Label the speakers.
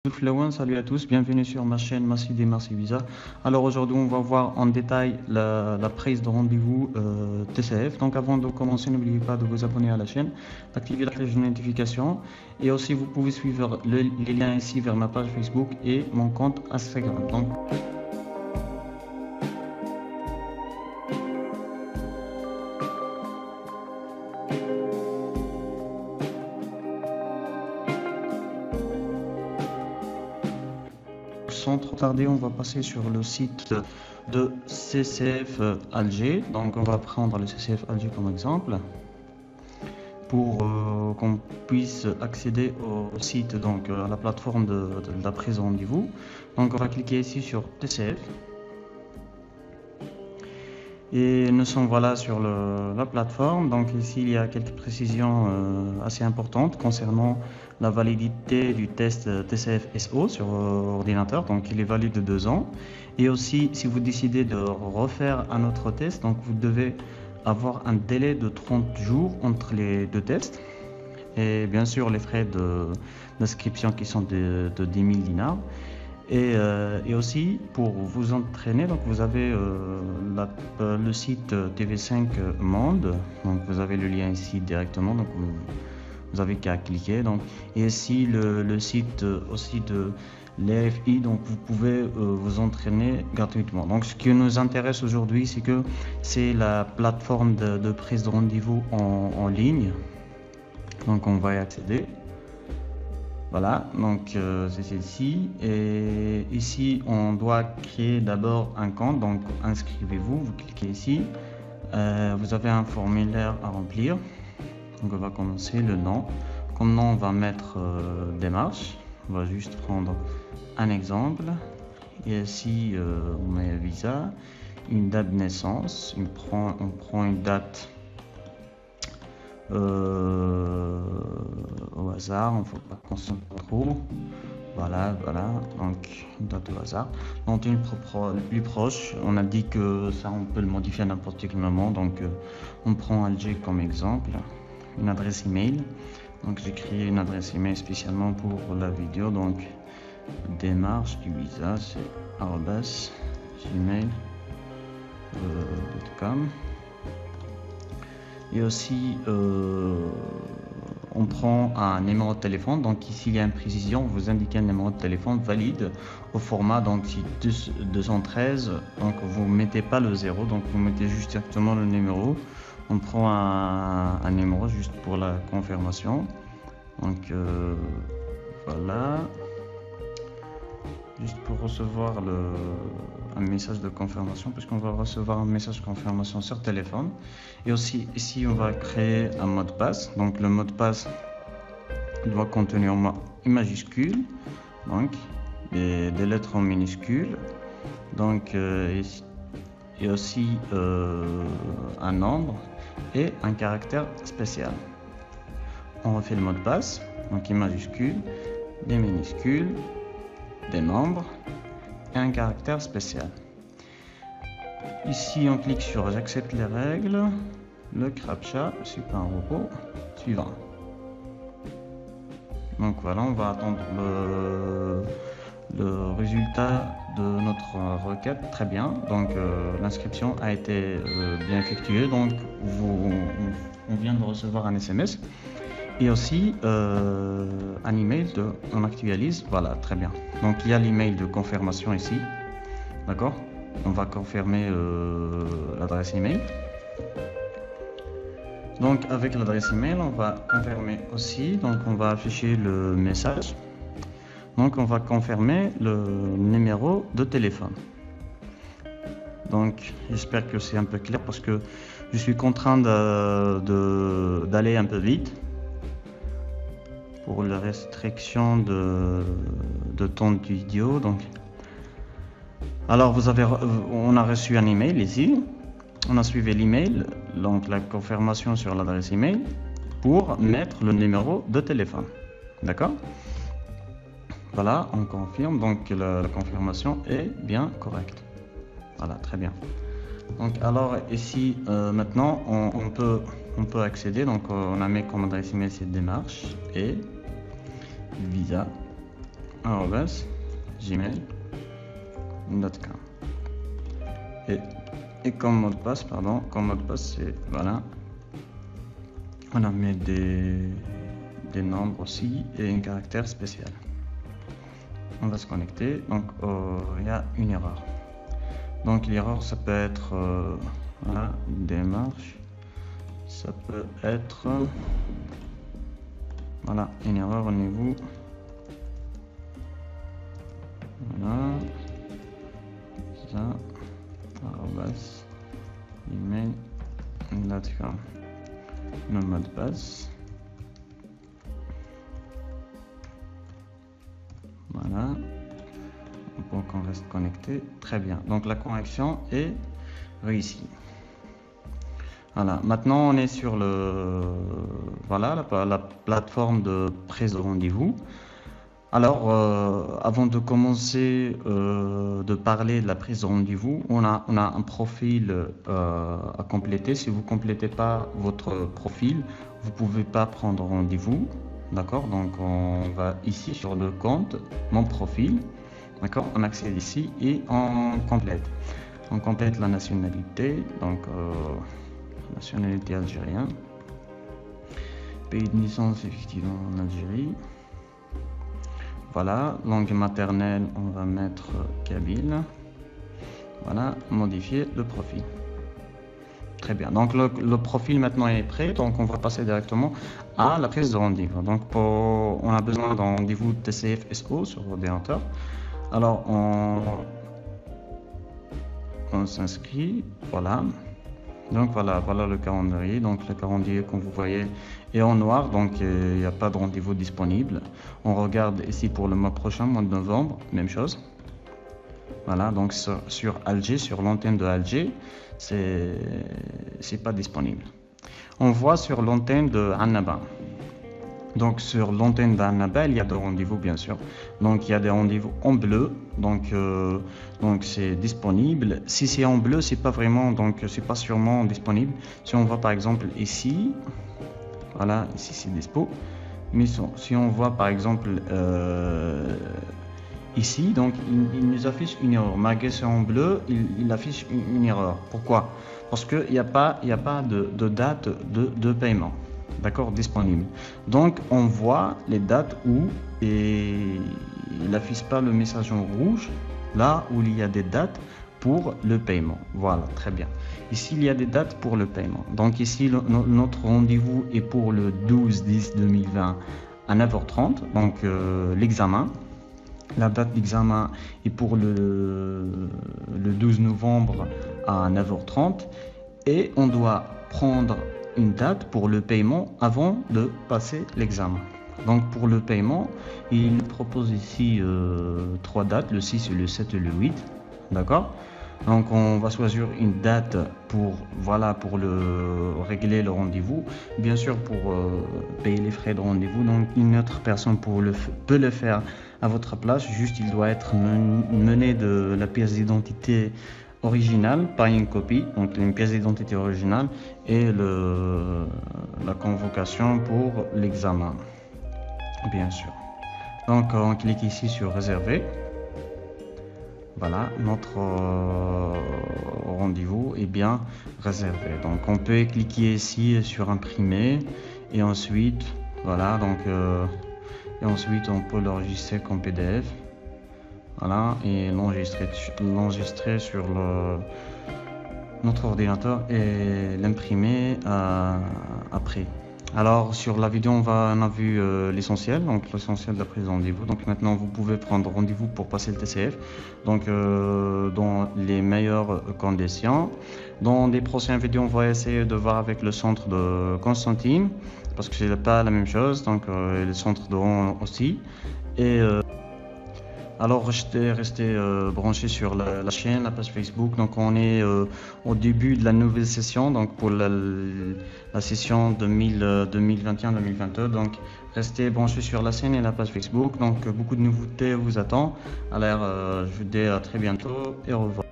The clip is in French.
Speaker 1: Fluent, salut à tous, bienvenue sur ma chaîne Massidi Merci Visa. Alors aujourd'hui on va voir en détail la prise de rendez-vous TCF. Donc avant de commencer, n'oubliez pas de vous abonner à la chaîne, d'activer la cloche de notification et aussi vous pouvez suivre les liens ici vers ma page Facebook et mon compte Instagram. Donc, sans trop tarder, on va passer sur le site de CCF Alger. Donc on va prendre le CCF Alger comme exemple pour qu'on puisse accéder au site, donc à la plateforme de la prise de rendez-vous. Donc on va cliquer ici sur TCF. Et nous sommes voilà sur la plateforme. Donc ici il y a quelques précisions assez importantes concernant la validité du test TCF SO sur ordinateur. Donc il est valide de 2 ans. Et aussi si vous décidez de refaire un autre test, donc vous devez avoir un délai de 30 jours entre les deux tests. Et bien sûr les frais d'inscription qui sont de 10 000 dinars. Et aussi pour vous entraîner, donc vous avez le site TV5 Monde, donc vous avez le lien ici directement, donc vous avez qu'à cliquer. Donc, et ici le site aussi de l'EFI, donc vous pouvez vous entraîner gratuitement. Donc ce qui nous intéresse aujourd'hui, c'est la plateforme de prise de rendez-vous en ligne. Donc on va y accéder. Voilà, donc c'est celle-ci. Et ici, on doit créer d'abord un compte. Donc inscrivez-vous, vous cliquez ici. Vous avez un formulaire à remplir. Donc on va commencer le nom. Comme nom, on va mettre démarche. On va juste prendre un exemple. Et ici, on met visa, une date de naissance. On prend une date au hasard, il ne faut pas qu'on se trop. Voilà, donc une date au hasard. Donc une plus proche, on a dit que ça on peut le modifier à n'importe quel moment, donc on prend Alger comme exemple, une adresse email. Donc j'ai créé une adresse email spécialement pour la vidéo, donc démarche du visa, c'est @gmail.com. Et aussi on prend un numéro de téléphone. Donc ici il y a une précision, vous indiquez un numéro de téléphone valide au format donc 213, donc vous mettez pas le 0, donc vous mettez juste directement le numéro. On prend un numéro juste pour la confirmation. Donc voilà, juste pour recevoir un message de confirmation, puisqu'on va recevoir un message de confirmation sur téléphone. Et aussi ici on va créer un mot de passe. Donc le mot de passe doit contenir une majuscule, donc des lettres en minuscules, donc et aussi un nombre et un caractère spécial. On refait le mot de passe, donc une majuscule, des minuscules, des nombres et un caractère spécial. Ici on clique sur j'accepte les règles, le CRAPTCHA, c'est pas un robot, suivant. Donc voilà, on va attendre le résultat de notre requête. Très bien, donc l'inscription a été bien effectuée, donc on vient de recevoir un SMS et aussi un email on actualise. Voilà, très bien. Donc il y a l'email de confirmation ici, d'accord. On va confirmer l'adresse email. Donc avec l'adresse email, on va confirmer aussi. Donc on va afficher le message. Donc on va confirmer le numéro de téléphone. Donc j'espère que c'est un peu clair parce que je suis contraint d'aller un peu vite pour la restriction de temps de vidéo. Donc alors on a reçu un email ici. On a suivi l'email, donc la confirmation sur l'adresse email pour mettre le numéro de téléphone. D'accord? Voilà, on confirme, donc la confirmation est bien correcte. Voilà, très bien. Donc alors ici maintenant on peut accéder. Donc on a mis comme adresse email cette démarche et visa. @gmail.com. Et comme mot de passe, c'est voilà. On a mis des nombres aussi et un caractère spécial. On va se connecter. Donc il y a une erreur. Donc l'erreur, ça peut être voilà, démarche. Ça peut être voilà, une erreur au niveau. Voilà. Ça. email.com. Le mot de passe. Voilà. Pour qu'on reste connecté. Très bien. Donc la connexion est réussie. Voilà. Maintenant on est sur voilà, la plateforme de prise de rendez-vous. Alors, avant de commencer de parler de la prise de rendez-vous, on a un profil à compléter. Si vous ne complétez pas votre profil, vous ne pouvez pas prendre rendez-vous. D'accord? Donc, on va ici sur le compte, mon profil. D'accord? On accède ici et on complète. On complète la nationalité. Donc, nationalité algérienne. Pays de naissance, effectivement, en Algérie. Voilà, langue maternelle, on va mettre kabyle. Voilà, modifier le profil. Très bien, donc le profil maintenant est prêt, donc on va passer directement à la prise de rendez-vous. Donc on a besoin d'un rendez-vous TCF SO sur l'ordinateur. Alors on s'inscrit, voilà. Donc voilà le calendrier. Donc le calendrier, comme vous voyez, est en noir, donc il n'y a pas de rendez-vous disponible. On regarde ici pour le mois prochain, mois de novembre, même chose. Voilà, donc sur Alger, sur l'antenne de Alger, c'est pas disponible. On voit sur l'antenne de Annaba. Donc sur l'antenne d'Annaba, il y a des rendez-vous bien sûr. Donc il y a des rendez-vous en bleu, donc c'est disponible. Si c'est en bleu, c'est pas vraiment, donc c'est pas sûrement disponible. Si on voit par exemple ici, voilà, ici c'est dispo. Mais si on voit par exemple ici, donc il nous affiche une erreur. Malgré c'est en bleu, il affiche une erreur. Pourquoi? Parce qu'il n'y a pas de date de paiement. D'accord, disponible. Donc on voit les dates où il n'affiche pas le message en rouge, là où il y a des dates pour le paiement. Voilà, très bien. Ici il y a des dates pour le paiement. Donc ici notre rendez-vous est pour le 12/10/2020 à 9h30. Donc l'examen, la date d'examen est pour le 12 novembre à 9h30 et on doit prendre une date pour le paiement avant de passer l'examen. Donc pour le paiement, il propose ici 3 dates, le 6, le 7 et le 8. D'accord? Donc on va choisir une date pour régler le rendez-vous. Bien sûr, pour payer les frais de rendez-vous, donc une autre personne peut le faire à votre place. Juste, il doit être mené de la pièce d'identité originale, pas une copie, donc une pièce d'identité originale et la convocation pour l'examen, bien sûr. Donc on clique ici sur réserver. Voilà, notre rendez-vous est bien réservé. Donc on peut cliquer ici sur imprimer et ensuite voilà, donc et ensuite on peut l'enregistrer comme PDF. Voilà, et l'enregistrer sur notre ordinateur et l'imprimer après. Alors sur la vidéo on a vu l'essentiel, donc l'essentiel de la prise de rendez-vous. Donc maintenant vous pouvez prendre rendez-vous pour passer le TCF, donc dans les meilleures conditions. Dans des prochaines vidéos on va essayer de voir avec le centre de Constantine, parce que c'est pas la même chose, donc le centre de Rouen aussi. Et alors restez branchés sur la chaîne, la page Facebook. Donc on est au début de la nouvelle session, donc pour la session 2021-2022. Donc restez branchés sur la chaîne et la page Facebook. Donc beaucoup de nouveautés vous attendent. Alors je vous dis à très bientôt et au revoir.